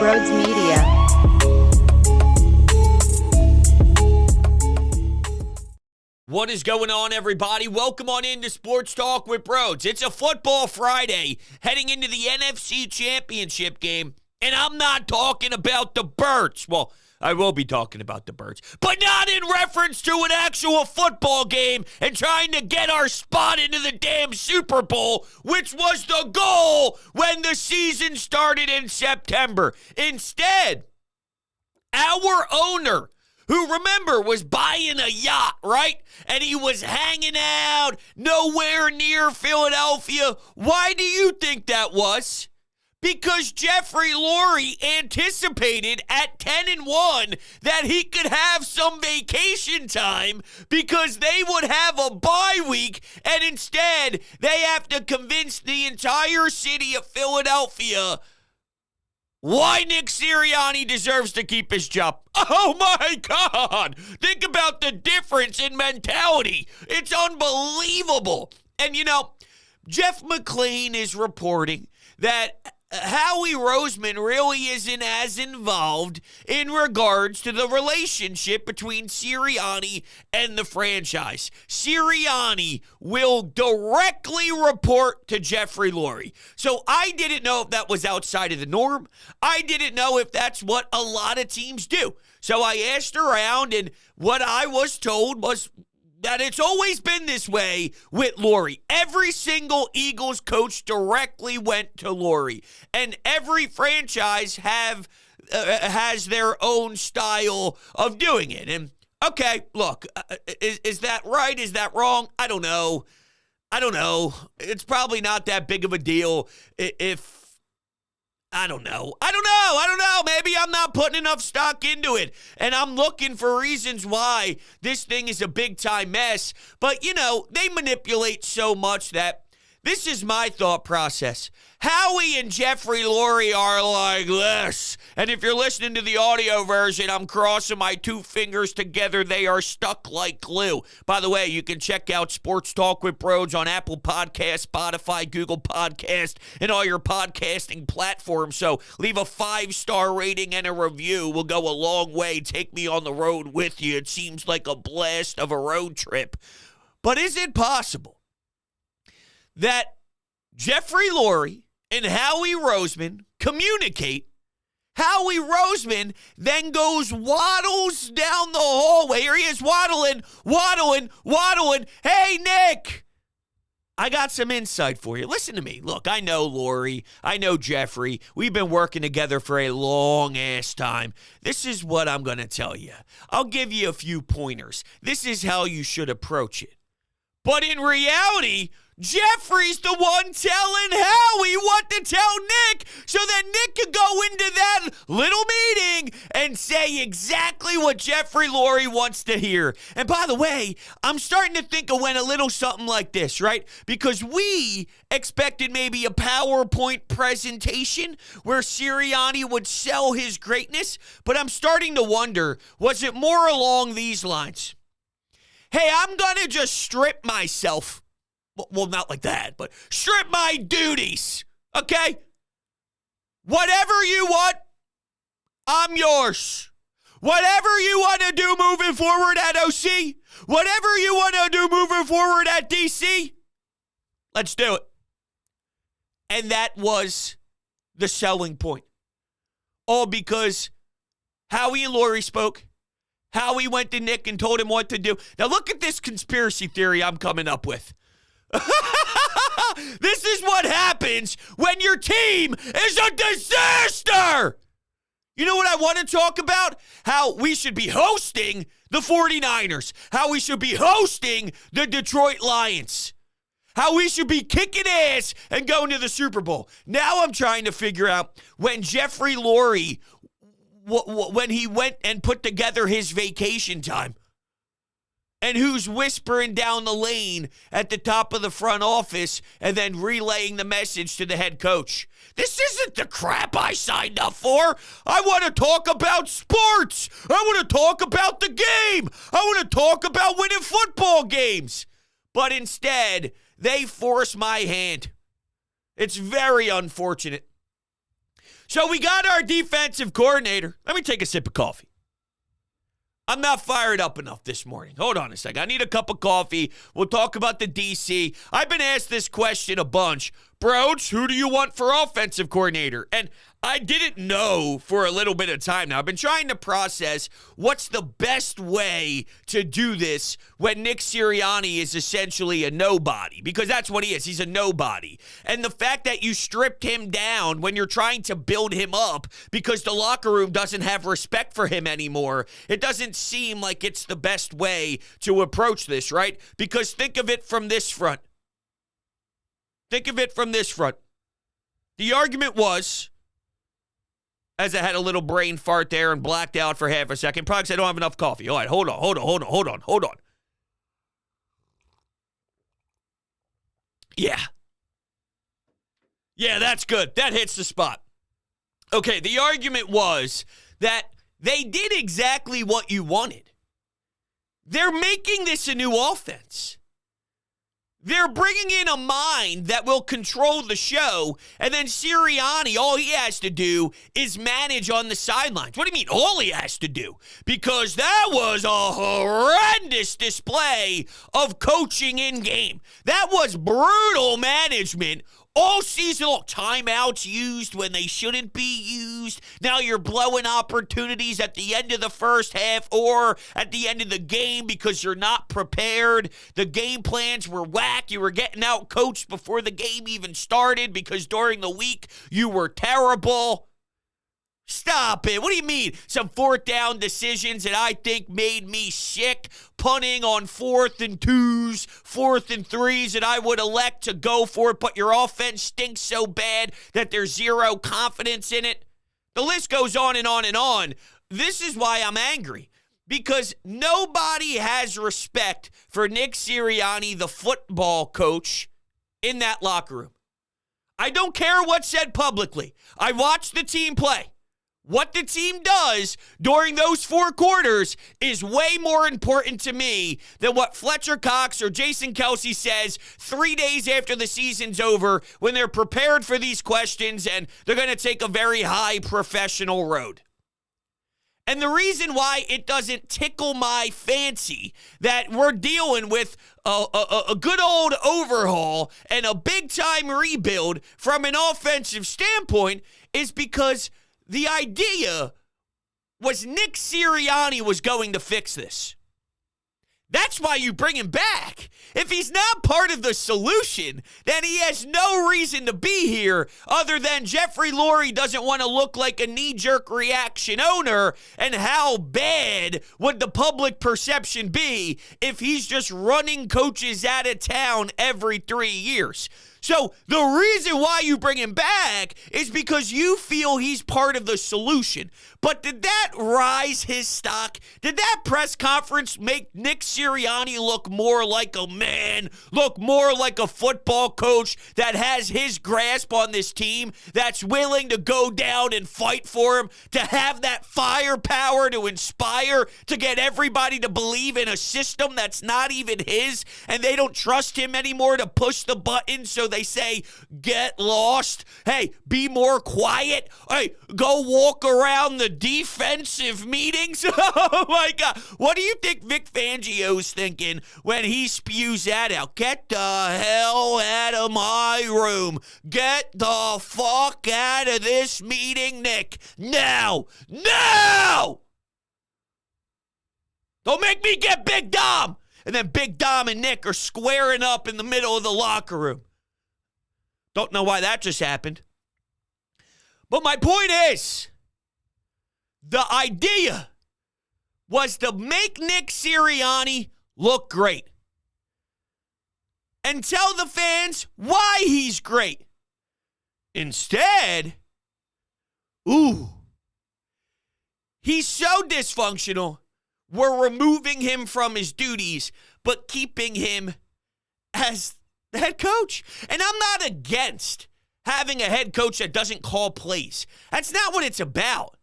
Broads Media. What is going on, everybody? Welcome on into Sports Talk with Broads. It's a football Friday heading into the NFC Championship game, and I'm not talking about the Birds. Well, I will be talking about the Birds, but not in reference to an actual football game and trying to get our spot into the damn Super Bowl, which was the goal when the season started in September. Instead, our owner, who, remember, was buying a yacht, right? And he was hanging out nowhere near Philadelphia. Why do you think that was? Because Jeffrey Lurie anticipated at 10-1 that he could have some vacation time because they would have a bye week, and instead they have to convince the entire city of Philadelphia why Nick Sirianni deserves to keep his job. Oh, my God. Think about the difference in mentality. It's unbelievable. And, you know, Jeff McLean is reporting that Howie Roseman really isn't as involved in regards to the relationship between Sirianni and the franchise. Sirianni will directly report to Jeffrey Lurie. So I didn't know if that was outside of the norm. I didn't know if that's what a lot of teams do. So I asked around, and what I was told was that it's always been this way with Lurie. Every single Eagles coach directly went to Lurie, and every franchise has their own style of doing it. And okay, look, is that right? Is that wrong? I don't know. It's probably not that big of a deal if I don't know. Maybe I'm not putting enough stock into it, and I'm looking for reasons why this thing is a big-time mess. But, you know, they manipulate so much that this is my thought process. Howie and Jeffrey Lurie are like this. And if you're listening to the audio version, I'm crossing my two fingers together. They are stuck like glue. By the way, you can check out Sports Talk with Broads on Apple Podcasts, Spotify, Google Podcast, and all your podcasting platforms. So leave a 5-star rating and a review. Will go a long way. Take me on the road with you. It seems like a blast of a road trip. But is it possible that Jeffrey Lurie and Howie Roseman communicate? Howie Roseman then waddles down the hallway. Here he is waddling. Hey, Nick, I got some insight for you. Listen to me. Look, I know Lurie. I know Jeffrey. We've been working together for a long-ass time. This is what I'm going to tell you. I'll give you a few pointers. This is how you should approach it. But in reality, Jeffrey's the one telling Howie what to tell Nick so that Nick could go into that little meeting and say exactly what Jeffrey Lurie wants to hear. And by the way, I'm starting to think it went a little something like this, right? Because we expected maybe a PowerPoint presentation where Sirianni would sell his greatness, but I'm starting to wonder, was it more along these lines? Hey, I'm going to just strip myself. Well, not like that, but strip my duties, okay? Whatever you want, I'm yours. Whatever you want to do moving forward at OC, whatever you want to do moving forward at DC, let's do it. And that was the selling point. All because Howie and Lurie spoke. Howie went to Nick and told him what to do. Now look at this conspiracy theory I'm coming up with. This is what happens when your team is a disaster. You know what I want to talk about? How we should be hosting the 49ers. How we should be hosting the Detroit Lions. How we should be kicking ass and going to the Super Bowl. Now I'm trying to figure out when Jeffrey Lurie, when he went and put together his vacation time, and who's whispering down the lane at the top of the front office and then relaying the message to the head coach. This isn't the crap I signed up for. I want to talk about sports. I want to talk about the game. I want to talk about winning football games. But instead, they force my hand. It's very unfortunate. So we got our defensive coordinator. Let me take a sip of coffee. I'm not fired up enough this morning. Hold on a second. I need a cup of coffee. We'll talk about the DC. I've been asked this question a bunch. Broach, who do you want for offensive coordinator? And I didn't know for a little bit of time now. I've been trying to process what's the best way to do this when Nick Sirianni is essentially a nobody, because that's what he is. He's a nobody. And the fact that you stripped him down when you're trying to build him up because the locker room doesn't have respect for him anymore, it doesn't seem like it's the best way to approach this, right? Because think of it from this front. Think of it from this front. The argument was, as I had a little brain fart there and blacked out for half a second, probably because I don't have enough coffee. All right, hold on. Yeah, that's good. That hits the spot. Okay, the argument was that they did exactly what you wanted. They're making this a new offense. They're bringing in a mind that will control the show, and then Sirianni, all he has to do is manage on the sidelines. What do you mean, all he has to do? Because that was a horrendous display of coaching in game. That was brutal management all season long. Timeouts used when they shouldn't be used. Now you're blowing opportunities at the end of the first half or at the end of the game because you're not prepared. The game plans were whack. You were getting out coached before the game even started because during the week you were terrible. Stop it. What do you mean? Some fourth down decisions that I think made me sick. Punting on 4th and 2s, 4th and 3s that I would elect to go for it, but your offense stinks so bad that there's zero confidence in it. The list goes on and on and on. This is why I'm angry. Because nobody has respect for Nick Sirianni, the football coach, in that locker room. I don't care what's said publicly. I watched the team play. What the team does during those 4 quarters is way more important to me than what Fletcher Cox or Jason Kelsey says 3 days after the season's over when they're prepared for these questions and they're going to take a very high professional road. And the reason why it doesn't tickle my fancy that we're dealing with a good old overhaul and a big-time rebuild from an offensive standpoint is because the idea was Nick Sirianni was going to fix this. That's why you bring him back. If he's not part of the solution, then he has no reason to be here other than Jeffrey Lurie doesn't want to look like a knee-jerk reaction owner, and how bad would the public perception be if he's just running coaches out of town every 3 years? So the reason why you bring him back is because you feel he's part of the solution. But did that rise his stock? Did that press conference make Nick Sirianni look more like a man, look more like a football coach that has his grasp on this team, that's willing to go down and fight for him, to have that firepower to inspire, to get everybody to believe in a system that's not even his, and they don't trust him anymore to push the button, so they say, get lost. Hey, be more quiet. Hey, go walk around the defensive meetings. Oh, my God. What do you think Vic Fangio's thinking when he spews that out? Get the hell out of my room. Get the fuck out of this meeting, Nick. Now. Now! Don't make me get Big Dom. And then Big Dom and Nick are squaring up in the middle of the locker room. Don't know why that just happened. But my point is, the idea was to make Nick Sirianni look great and tell the fans why he's great. Instead, he's so dysfunctional, we're removing him from his duties, but keeping him as the head coach. And I'm not against having a head coach that doesn't call plays. That's not what it's about.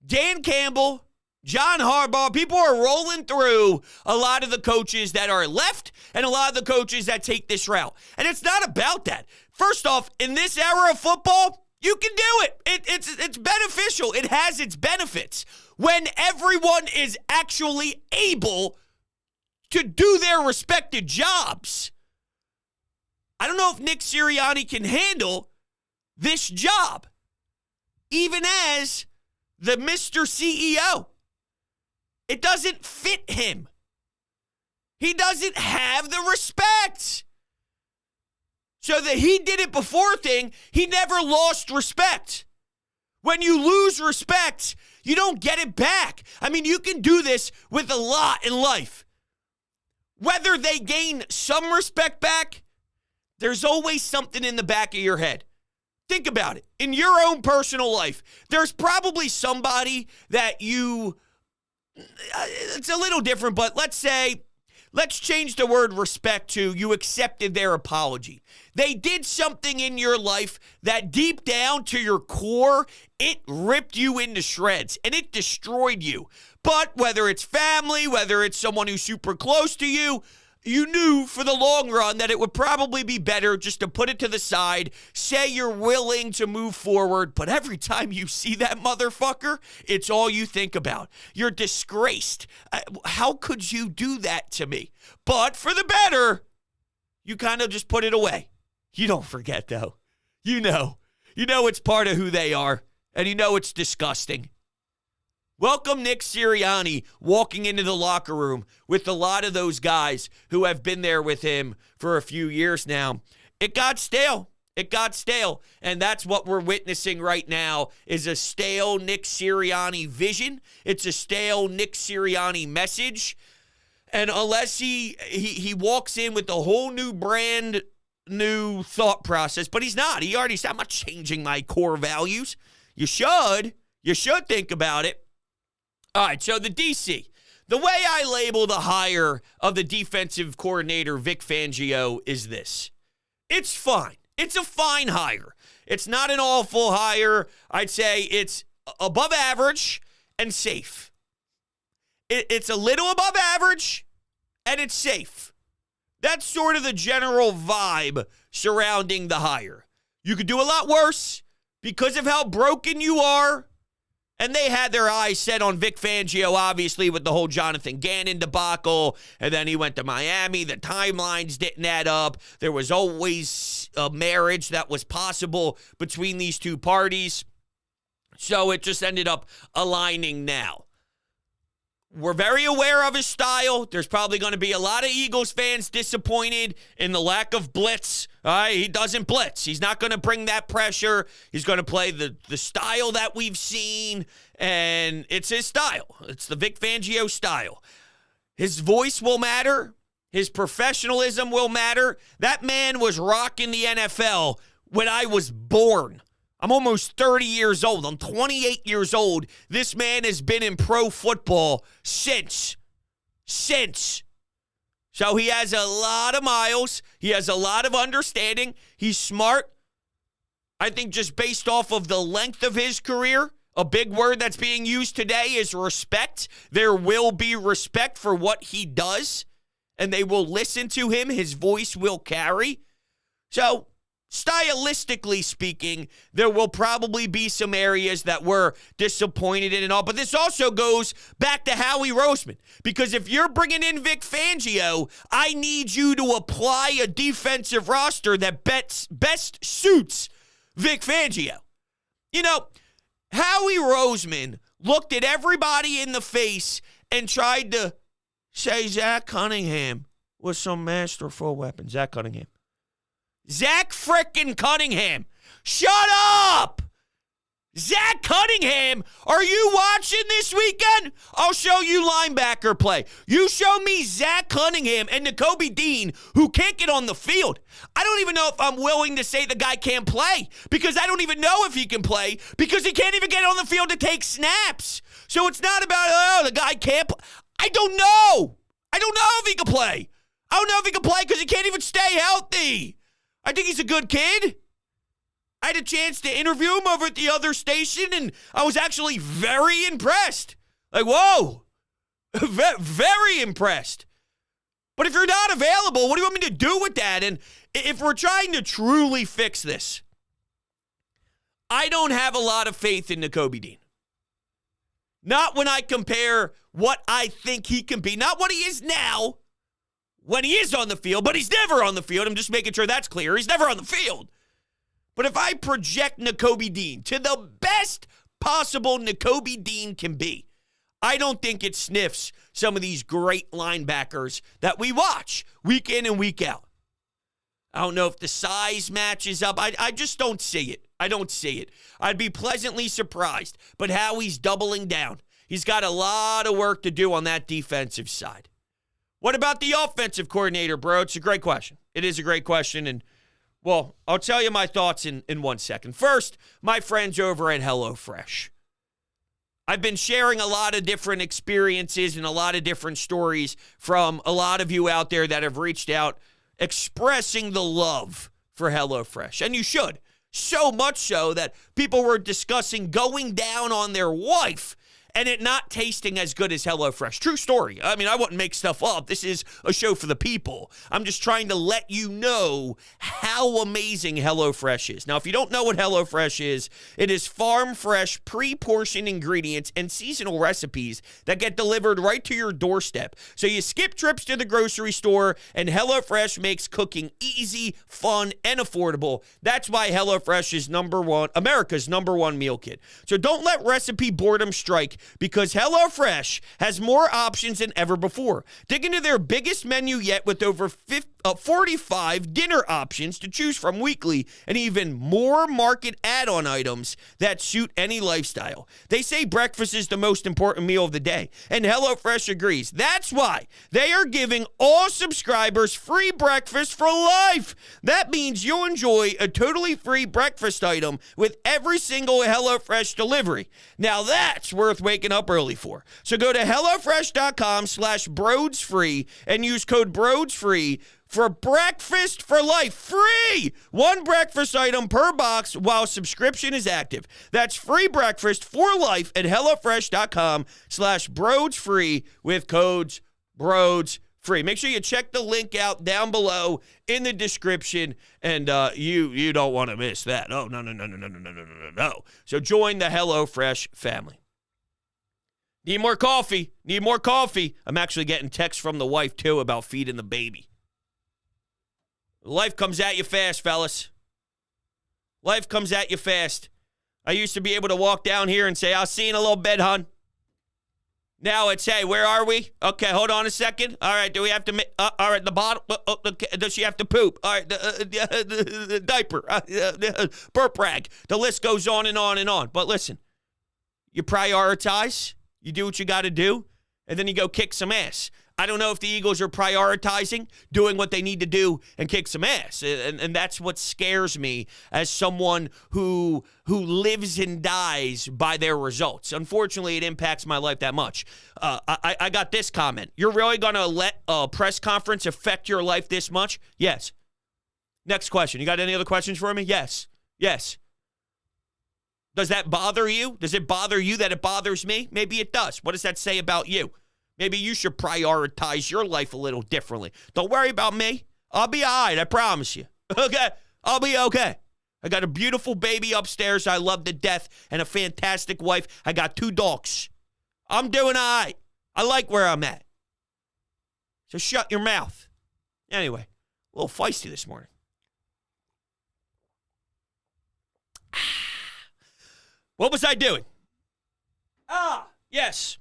Dan Campbell, John Harbaugh, people are rolling through a lot of the coaches that are left and a lot of the coaches that take this route. And it's not about that. First off, in this era of football, You can do it. It's beneficial. It has its benefits when everyone is actually able to do their respected jobs. I don't know if Nick Sirianni can handle this job, even as the Mr. CEO. It doesn't fit him. He doesn't have the respect. So the he did it before thing, he never lost respect. When you lose respect, you don't get it back. I mean, you can do this with a lot in life. Whether they gain some respect back, there's always something in the back of your head. Think about it. In your own personal life, there's probably somebody that it's a little different, but let's change the word respect to you accepted their apology. They did something in your life that deep down to your core, it ripped you into shreds and it destroyed you. But whether it's family, whether it's someone who's super close to you, you knew for the long run that it would probably be better just to put it to the side, say you're willing to move forward, but every time you see that motherfucker, it's all you think about. You're disgraced. How could you do that to me? But for the better, you kind of just put it away. You don't forget, though. You know it's part of who they are, and you know it's disgusting. Welcome Nick Sirianni walking into the locker room with a lot of those guys who have been there with him for a few years now. It got stale. And that's what we're witnessing right now is a stale Nick Sirianni vision. It's a stale Nick Sirianni message. And unless he walks in with a whole new brand new thought process, but he's not. He already said, I'm not changing my core values. You should think about it. All right, so the DC. The way I label the hire of the defensive coordinator, Vic Fangio, is this. It's fine. It's a fine hire. It's not an awful hire. I'd say it's above average and safe. It's a little above average and it's safe. That's sort of the general vibe surrounding the hire. You could do a lot worse because of how broken you are. And they had their eyes set on Vic Fangio, obviously, with the whole Jonathan Gannon debacle. And then he went to Miami. The timelines didn't add up. There was always a marriage that was possible between these two parties. So it just ended up aligning now. We're very aware of his style. There's probably going to be a lot of Eagles fans disappointed in the lack of blitz. He doesn't blitz. He's not going to bring that pressure. He's going to play the style that we've seen, and it's his style. It's the Vic Fangio style. His voice will matter. His professionalism will matter. That man was rocking the NFL when I was born. I'm almost 30 years old. I'm 28 years old. This man has been in pro football since. So he has a lot of miles. He has a lot of understanding. He's smart. I think just based off of the length of his career, a big word that's being used today is respect. There will be respect for what he does, and they will listen to him. His voice will carry. So, stylistically speaking, there will probably be some areas that we're disappointed in and all. But this also goes back to Howie Roseman. Because if you're bringing in Vic Fangio, I need you to apply a defensive roster that best suits Vic Fangio. You know, Howie Roseman looked at everybody in the face and tried to say Zach Cunningham was some masterful weapon. Zach Cunningham. Zach frickin' Cunningham. Shut up! Zach Cunningham, are you watching this weekend? I'll show you linebacker play. You show me Zach Cunningham and Nakobe Dean, who can't get on the field. I don't even know if I'm willing to say the guy can't play, because I don't even know if he can play, because he can't even get on the field to take snaps. So it's not about, the guy can't play. I don't know. I don't know if he can play. I don't know if he can play because he can't even stay healthy. I think he's a good kid. I had a chance to interview him over at the other station, and I was actually very impressed. Like, whoa, very impressed. But if you're not available, what do you want me to do with that? And if we're trying to truly fix this, I don't have a lot of faith in Nakobe Dean. Not when I compare what I think he can be. Not what he is now when he is on the field, but he's never on the field. I'm just making sure that's clear. He's never on the field. But if I project Nakobe Dean to the best possible Nakobe Dean can be, I don't think it sniffs some of these great linebackers that we watch week in and week out. I don't know if the size matches up. I just don't see it. I don't see it. I'd be pleasantly surprised. But Howie's doubling down. He's got a lot of work to do on that defensive side. What about the offensive coordinator, bro? It's a great question. It is a great question. And, well, I'll tell you my thoughts in 1 second. First, my friends over at HelloFresh. I've been sharing a lot of different experiences and a lot of different stories from a lot of you out there that have reached out expressing the love for HelloFresh. And you should. So much so that people were discussing going down on their wife and it not tasting as good as HelloFresh. True story. I mean, I wouldn't make stuff up. This is a show for the people. I'm just trying to let you know how amazing HelloFresh is. Now, if you don't know what HelloFresh is, it is farm-fresh, pre-portioned ingredients and seasonal recipes that get delivered right to your doorstep. So you skip trips to the grocery store, and HelloFresh makes cooking easy, fun, and affordable. That's why HelloFresh is America's number one meal kit. So don't let recipe boredom strike, because HelloFresh has more options than ever before. Dig into their biggest menu yet with over 45 dinner options to choose from weekly and even more market add-on items that suit any lifestyle. They say breakfast is the most important meal of the day, and HelloFresh agrees. That's why they are giving all subscribers free breakfast for life. That means you'll enjoy a totally free breakfast item with every single HelloFresh delivery. Now that's worth waking up early for. So go to HelloFresh.com/BrodesFree and use code BrodesFree for breakfast for life. Free! One breakfast item per box while subscription is active. That's free breakfast for life at HelloFresh.com/BrodesFree with codes BrodesFree. Make sure you check the link out down below in the description, and you don't want to miss that. Oh, no. So join the HelloFresh family. Need more coffee? Need more coffee? I'm actually getting texts from the wife, too, about feeding the baby. Life comes at you fast, fellas. Life comes at you fast. I used to be able to walk down here and say, I'll see you in a little bit, hon. Now it's, hey, where are we? Okay, hold on a second. All right, do we have to, all right, the bottle, does she have to poop? All right, the diaper, burp rag. The list goes on and on and on. But listen, you prioritize. You do what you got to do, and then you go kick some ass. I don't know if the Eagles are prioritizing doing what they need to do and kick some ass, and that's what scares me as someone who lives and dies by their results. Unfortunately, it impacts my life that much. I got this comment. You're really going to let a press conference affect your life this much? Yes. Next question. You got any other questions for me? Yes. Does that bother you? Does it bother you that it bothers me? Maybe it does. What does that say about you? Maybe you should prioritize your life a little differently. Don't worry about me. I'll be all right, I promise you. Okay? I'll be okay. I got a beautiful baby upstairs I love to death and a fantastic wife. I got 2 dogs. I'm doing all right. I like where I'm at. So shut your mouth. Anyway, a little feisty this morning. What was I doing? Yes.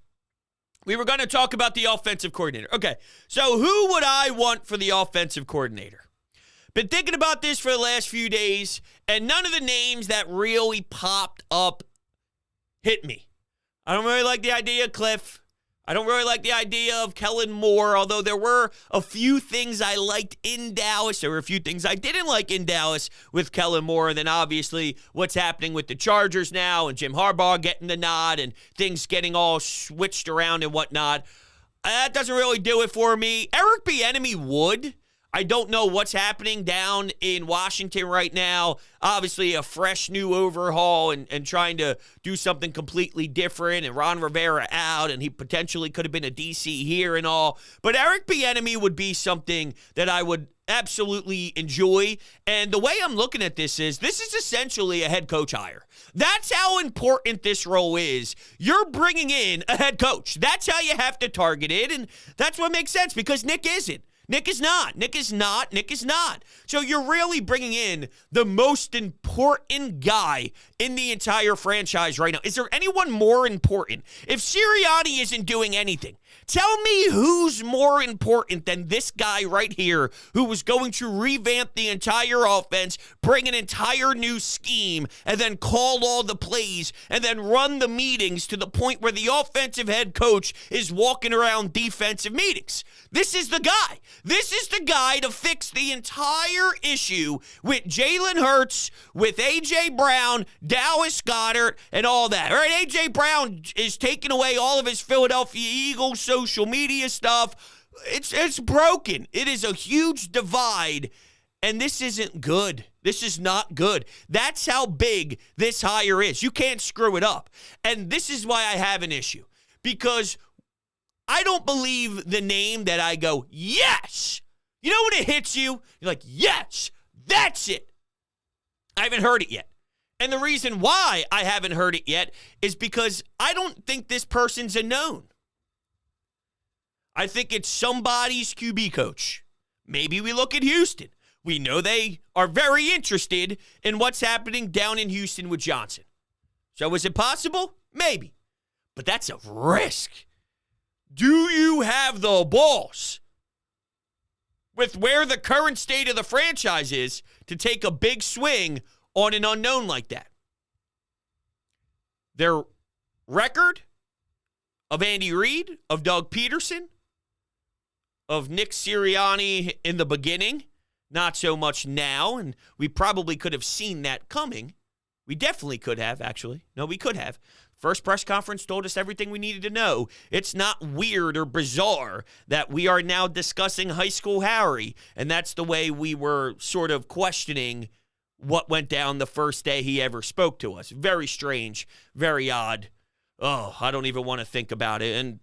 We were going to talk about the offensive coordinator. Okay, so who would I want for the offensive coordinator? Been thinking about this for the last few days, and none of the names that really popped up hit me. I don't really like the idea of Cliff. I don't really like the idea of Kellen Moore, although there were a few things I liked in Dallas. There were a few things I didn't like in Dallas with Kellen Moore, and then obviously what's happening with the Chargers now and Jim Harbaugh getting the nod and things getting all switched around and whatnot. That doesn't really do it for me. Eric Bieniemy would. I don't know what's happening down in Washington right now. Obviously, a fresh new overhaul and trying to do something completely different. And Ron Rivera out, and he potentially could have been a DC here and all. But Eric Bieniemy would be something that I would absolutely enjoy. And the way I'm looking at this is essentially a head coach hire. That's how important this role is. You're bringing in a head coach. That's how you have to target it, and that's what makes sense because Nick isn't. Nick is not. So you're really bringing in the most important guy in the entire franchise right now. Is there anyone more important? If Sirianni isn't doing anything, tell me who's more important than this guy right here who was going to revamp the entire offense, bring an entire new scheme, and then call all the plays, and then run the meetings to the point where the offensive head coach is walking around defensive meetings. This is the guy. This is the guy to fix the entire issue with Jalen Hurts, with A.J. Brown, Dallas Goedert, and all that. All right, A.J. Brown is taking away all of his Philadelphia Eagles social media stuff. It's broken. It is a huge divide, and this isn't good. This is not good. That's how big this hire is. You can't screw it up. And this is why I have an issue, because I don't believe the name that I go, yes. You know when it hits you? You're like, yes, that's it. I haven't heard it yet. And the reason why I haven't heard it yet is because I don't think this person's a known. I think it's somebody's QB coach. Maybe we look at Houston. We know they are very interested in what's happening down in Houston with Johnson. So is it possible? Maybe. But that's a risk. Do you have the balls, with where the current state of the franchise is, to take a big swing on an unknown like that? Their record of Andy Reid, of Doug Peterson, of Nick Sirianni in the beginning, not so much now, and we probably could have seen that coming. We definitely could have, actually. No, we could have. First press conference told us everything we needed to know. It's not weird or bizarre that we are now discussing high school Harry, and that's the way we were sort of questioning what went down the first day he ever spoke to us. Very strange, very odd. Oh, I don't even want to think about it. And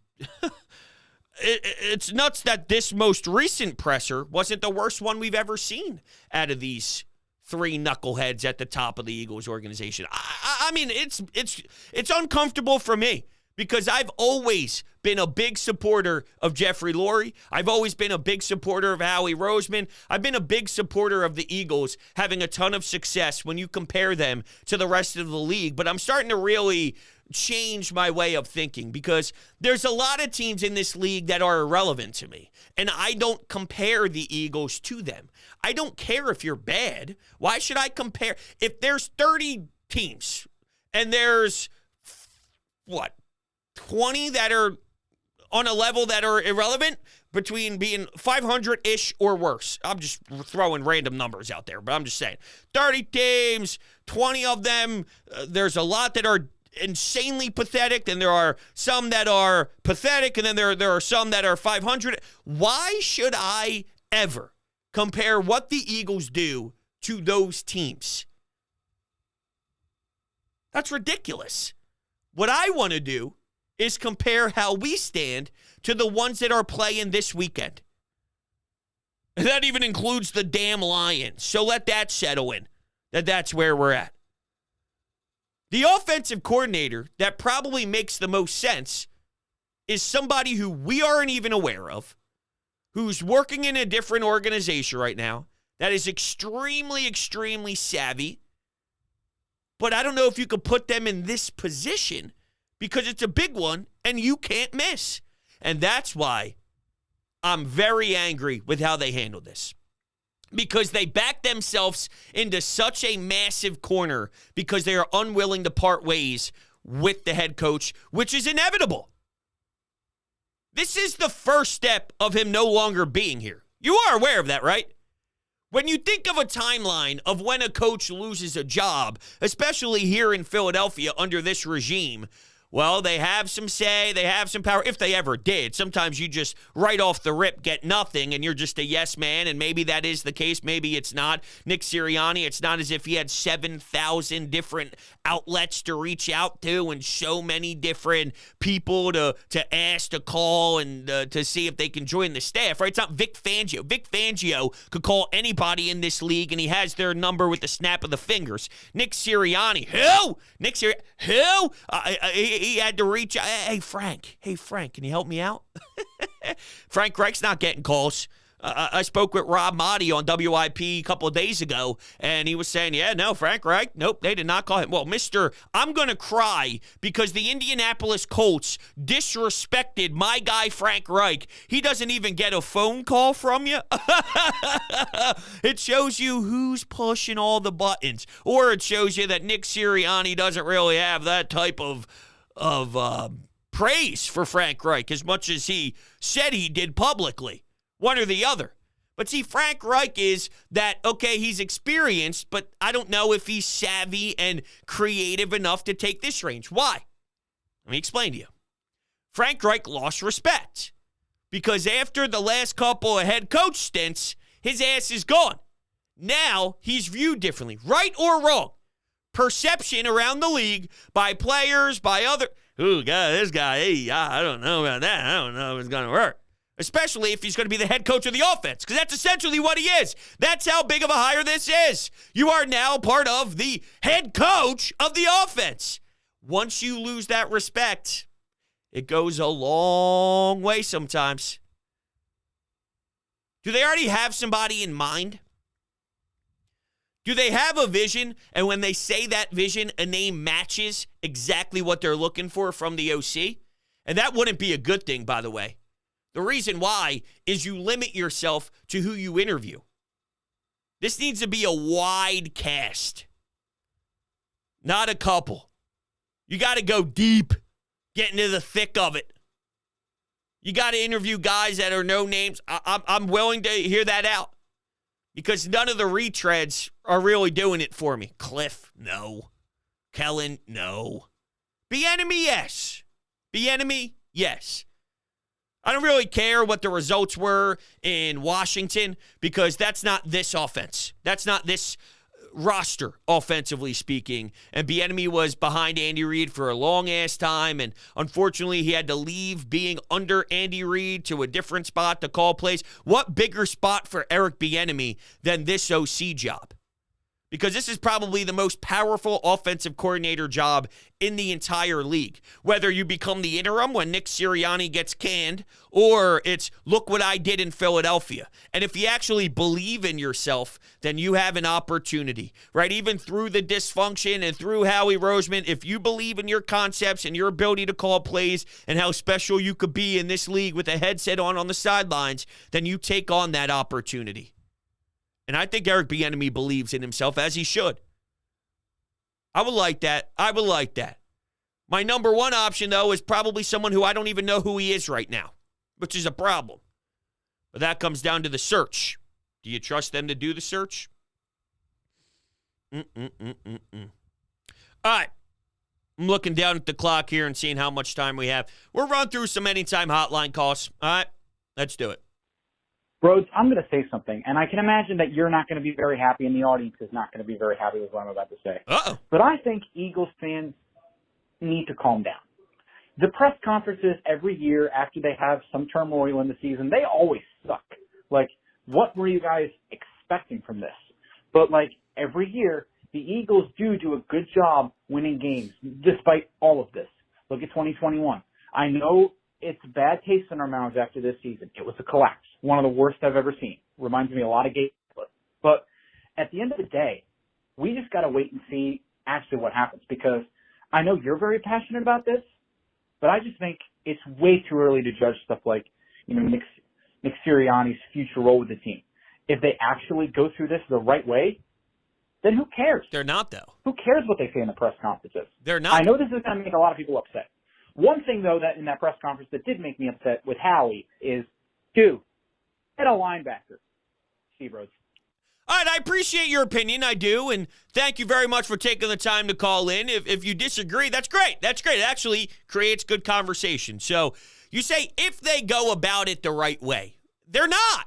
it's nuts that this most recent presser wasn't the worst one we've ever seen out of these three knuckleheads at the top of the Eagles organization. I mean, it's uncomfortable for me because I've always been a big supporter of Jeffrey Lurie. I've always been a big supporter of Howie Roseman. I've been a big supporter of the Eagles having a ton of success when you compare them to the rest of the league. But I'm starting to really change my way of thinking because there's a lot of teams in this league that are irrelevant to me, and I don't compare the Eagles to them. I don't care if you're bad. Why should I compare? If there's 30 teams and there's, 20 that are on a level that are irrelevant between being 500-ish or worse. I'm just throwing random numbers out there, but I'm just saying. 30 teams, 20 of them, there's a lot that are insanely pathetic, and there are some that are pathetic, and then there are some that are 500. Why should I ever compare what the Eagles do to those teams? That's ridiculous. What I want to do is compare how we stand to the ones that are playing this weekend. And that even includes the damn Lions. So let that settle in, that's where we're at. The offensive coordinator that probably makes the most sense is somebody who we aren't even aware of, who's working in a different organization right now, that is extremely, extremely savvy. But I don't know if you could put them in this position because it's a big one and you can't miss. And that's why I'm very angry with how they handled this. Because they backed themselves into such a massive corner because they are unwilling to part ways with the head coach, which is inevitable. This is the first step of him no longer being here. You are aware of that, right? When you think of a timeline of when a coach loses a job, especially here in Philadelphia under this regime, Well, they have some say, they have some power, if they ever did. Sometimes you just right off the rip get nothing, and you're just a yes man, and maybe that is the case, maybe it's not. Nick Sirianni, it's not as if he had 7,000 different outlets to reach out to and so many different people to ask to call and to see if they can join the staff, right? It's not Vic Fangio. Vic Fangio could call anybody in this league, and he has their number with the snap of the fingers. Nick Sirianni, who? Nick Sirianni, who? He had to reach out. Hey, Frank, can you help me out? Frank Reich's not getting calls. I spoke with Rob Motti on WIP a couple of days ago, and he was saying, yeah, no, Frank Reich, nope, they did not call him. Well, I'm going to cry because the Indianapolis Colts disrespected my guy Frank Reich. He doesn't even get a phone call from you. It shows you who's pushing all the buttons, or it shows you that Nick Sirianni doesn't really have that type of praise for Frank Reich as much as he said he did publicly. One or the other. But see, Frank Reich is that, okay, he's experienced, but I don't know if he's savvy and creative enough to take this range. Why? Let me explain to you. Frank Reich lost respect because after the last couple of head coach stints, his ass is gone. Now he's viewed differently, right or wrong. Perception around the league by players, by other, this guy, hey, I don't know about that. I don't know if it's going to work. Especially if he's going to be the head coach of the offense, because that's essentially what he is. That's how big of a hire this is. You are now part of the head coach of the offense. Once you lose that respect, it goes a long way sometimes. Do they already have somebody in mind? Do they have a vision, and when they say that vision, a name matches exactly what they're looking for from the OC? And that wouldn't be a good thing, by the way. The reason why is you limit yourself to who you interview. This needs to be a wide cast, not a couple. You got to go deep, get into the thick of it. You got to interview guys that are no names. I'm willing to hear that out because none of the retreads are really doing it for me. Cliff, no. Kellen, no. Bieniemy, yes. Bieniemy, yes. I don't really care what the results were in Washington because that's not this offense. That's not this roster, offensively speaking. And Bieniemy was behind Andy Reid for a long-ass time, and unfortunately he had to leave being under Andy Reid to a different spot to call plays. What bigger spot for Eric Bieniemy than this OC job? Because this is probably the most powerful offensive coordinator job in the entire league. Whether you become the interim when Nick Sirianni gets canned, or it's look what I did in Philadelphia. And if you actually believe in yourself, then you have an opportunity, right? Even through the dysfunction and through Howie Roseman, if you believe in your concepts and your ability to call plays and how special you could be in this league with a headset on the sidelines, then you take on that opportunity. And I think Eric Bieniemy believes in himself, as he should. I would like that. My number one option, though, is probably someone who I don't even know who he is right now, which is a problem. But that comes down to the search. Do you trust them to do the search? All right. I'm looking down at the clock here and seeing how much time we have. We'll run through some anytime hotline calls. All right. Let's do it. Rhodes, I'm going to say something, and I can imagine that you're not going to be very happy, and the audience is not going to be very happy with what I'm about to say. Uh-oh. But I think Eagles fans need to calm down. The press conferences every year after they have some turmoil in the season, they always suck. Like, what were you guys expecting from this? But, like, every year, the Eagles do a good job winning games despite all of this. Look at 2021. I know it's bad taste in our mouths after this season. It was a collapse. One of the worst I've ever seen. Reminds me a lot of Gates. But at the end of the day, we just got to wait and see actually what happens, because I know you're very passionate about this, but I just think it's way too early to judge stuff like, Nick Sirianni's future role with the team. If they actually go through this the right way, then who cares? They're not, though. Who cares what they say in the press conferences? They're not. I know this is going to make a lot of people upset. One thing, though, that in that press conference that did make me upset with Howie is, get a linebacker, Steve Rhodes. All right, I appreciate your opinion. I do, and thank you very much for taking the time to call in. If you disagree, that's great. That's great. It actually creates good conversation. So you say if they go about it the right way. They're not.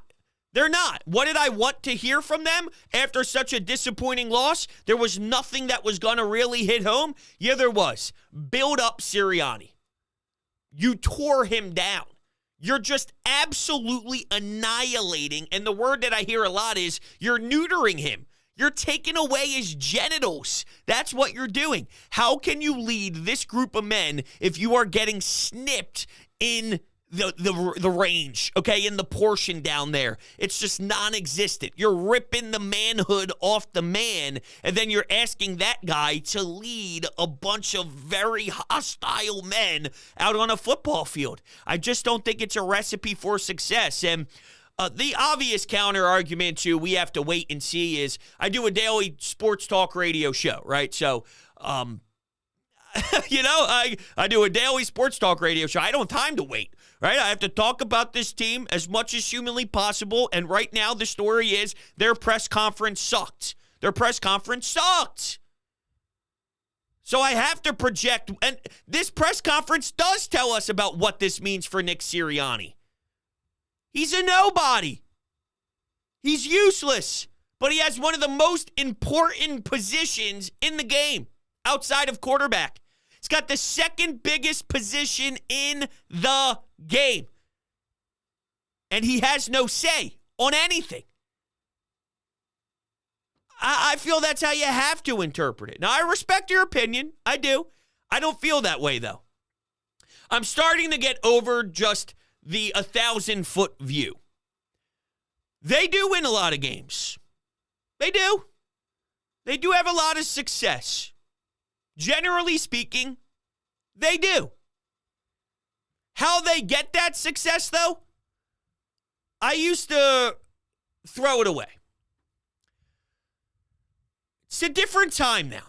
They're not. What did I want to hear from them after such a disappointing loss? There was nothing that was going to really hit home. Yeah, there was. Build up Sirianni. You tore him down. You're just absolutely annihilating. And the word that I hear a lot is you're neutering him. You're taking away his genitals. That's what you're doing. How can you lead this group of men if you are getting snipped in the range, okay, in the portion down there? It's just non-existent. You're ripping the manhood off the man, and then you're asking that guy to lead a bunch of very hostile men out on a football field. I just don't think it's a recipe for success. And the obvious counter argument to we have to wait and see is I do a daily sports talk radio show, right? So, I do a daily sports talk radio show. I don't have time to wait, right? I have to talk about this team as much as humanly possible. And right now, the story is their press conference sucked. Their press conference sucked. So I have to project. And this press conference does tell us about what this means for Nick Sirianni. He's a nobody. He's useless. But he has one of the most important positions in the game outside of quarterback. He's got the second biggest position in the game. And he has no say on anything. I feel that's how you have to interpret it. Now, I respect your opinion. I do. I don't feel that way, though. I'm starting to get over just the 1,000-foot view. They do win a lot of games. They do. They do have a lot of success. Generally speaking, they do. How they get that success, though, I used to throw it away. It's a different time now.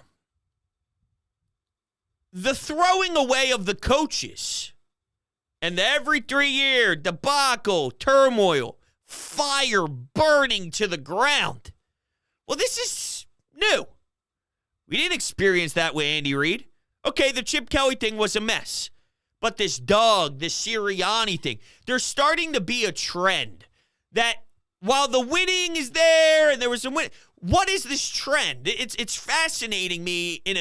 The throwing away of the coaches and the every 3-year debacle, turmoil, fire burning to the ground. Well, this is new. We didn't experience that with Andy Reid. Okay, the Chip Kelly thing was a mess. But this Sirianni thing, there's starting to be a trend that while the winning is there and there was some win, what is this trend? It's fascinating me in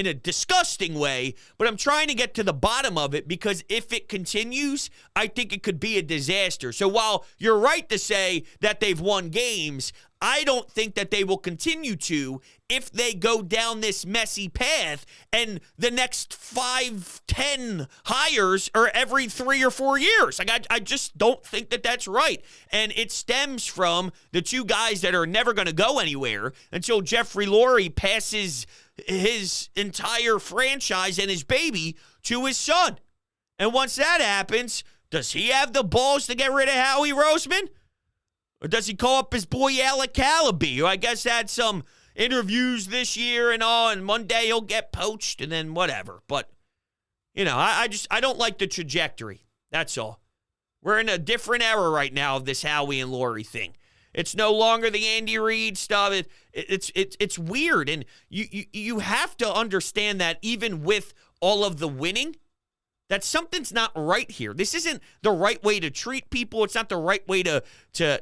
a disgusting way, but I'm trying to get to the bottom of it because if it continues, I think it could be a disaster. So while you're right to say that they've won games, I don't think that they will continue to if they go down this messy path and the next 5-10 hires are every 3 or 4 years. Like I just don't think that that's right. And it stems from the two guys that are never going to go anywhere until Jeffrey Lurie passes his entire franchise and his baby to his son. And once that happens, does he have the balls to get rid of Howie Roseman? Or does he call up his boy Alec Calaby, who I guess had some interviews this year and all, and one day he'll get poached and then whatever. But, I don't like the trajectory. That's all. We're in a different era right now of this Howie and Lurie thing. It's no longer the Andy Reid stuff. It's weird, and you have to understand that even with all of the winning, that something's not right here. This isn't the right way to treat people. It's not the right way to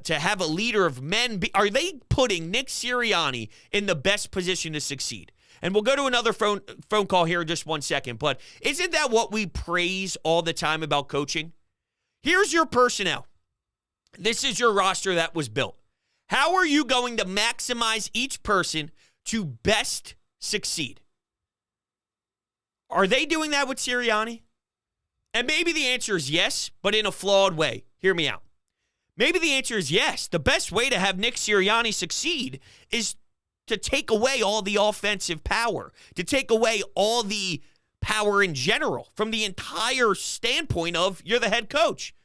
have a leader of men. Are they putting Nick Sirianni in the best position to succeed? And we'll go to another phone call here in just 1 second. But isn't that what we praise all the time about coaching? Here's your personnel. This is your roster that was built. How are you going to maximize each person to best succeed? Are they doing that with Sirianni? And maybe the answer is yes, but in a flawed way. Hear me out. Maybe the answer is yes. The best way to have Nick Sirianni succeed is to take away all the offensive power, to take away all the power in general from the entire standpoint of you're the head coach.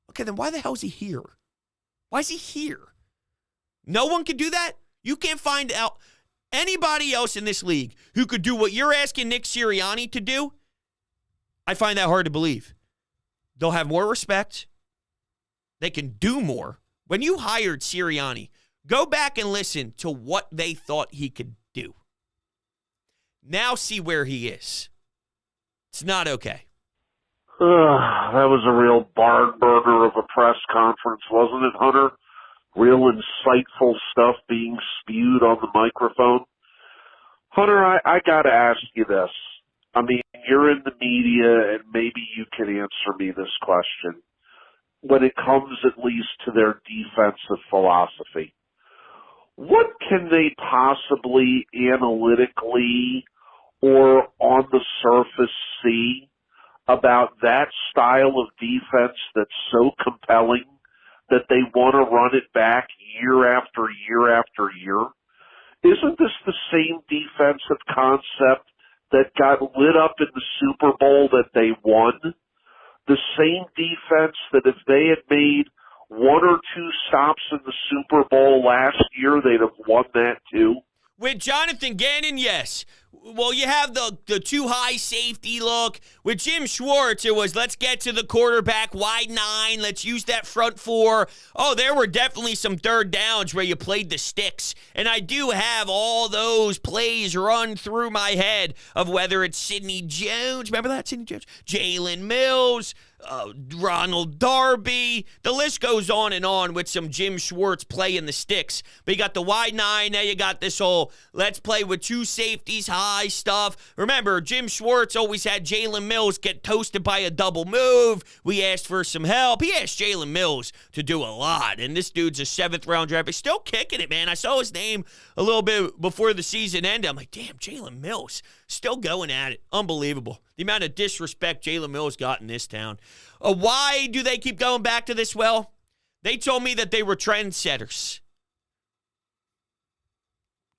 Okay, then why the hell is he here? Why is he here? No one can do that? You can't find out anybody else in this league who could do what you're asking Nick Sirianni to do? I find that hard to believe. They'll have more respect. They can do more. When you hired Sirianni, Go back and listen to what they thought he could do. Now see where he is. It's not okay. That was a real barn burner of a press conference, wasn't it, Hunter? Real insightful stuff being spewed on the microphone. Hunter, I got to ask you this. I mean, you're in the media, and maybe you can answer me this question. When it comes at least to their defensive philosophy, what can they possibly analytically or on the surface see about that style of defense that's so compelling that they want to run it back year after year after year? Isn't this the same defensive concept that got lit up in the Super Bowl that they won? The same defense that if they had made one or two stops in the Super Bowl last year, they'd have won that too? With Jonathan Gannon, yes. Well, you have the too high safety look. With Jim Schwartz, it was let's get to the quarterback, wide 9, let's use that front 4. Oh, there were definitely some third downs where you played the sticks. And I do have all those plays run through my head of whether it's Sidney Jones. Remember that, Sidney Jones? Jalen Mills, Ronald Darby. The list goes on with some Jim Schwartz play in the sticks. But you got the wide 9. Now you got this whole let's play with 2 safeties high stuff. Remember, Jim Schwartz always had Jalen Mills get toasted by a double move. We asked for some help. He asked Jalen Mills to do a lot. And this dude's a 7th-round draft pick. Still kicking it, man. I saw his name a little bit before the season ended. I'm like, damn, Jalen Mills still going at it. Unbelievable. The amount of disrespect Jalen Mills got in this town. Why do they keep going back to this? Well, they told me that they were trendsetters.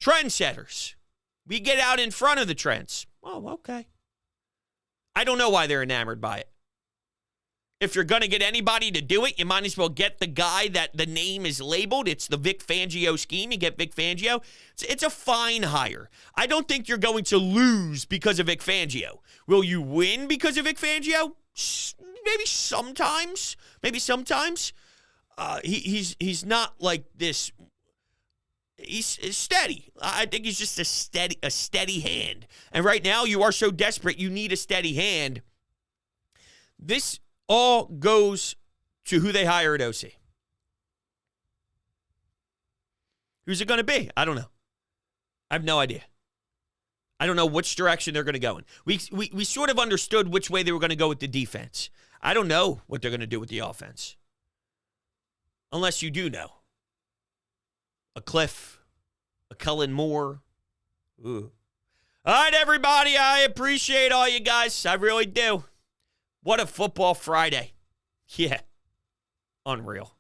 Trendsetters. We get out in front of the trends. Oh, okay. I don't know why they're enamored by it. If you're going to get anybody to do it, you might as well get the guy that the name is labeled. It's the Vic Fangio scheme. You get Vic Fangio. It's a fine hire. I don't think you're going to lose because of Vic Fangio. Will you win because of Vic Fangio? Maybe sometimes. He's not like this. He's steady. I think he's just a steady hand. And right now, you are so desperate, you need a steady hand. This all goes to who they hire at OC. Who's it going to be? I don't know. I have no idea. I don't know which direction they're going to go in. We sort of understood which way they were going to go with the defense. I don't know what they're going to do with the offense. Unless you do know. A Cliff, a Cullen Moore. Ooh. All right, everybody. I appreciate all you guys. I really do. What a football Friday. Yeah. Unreal.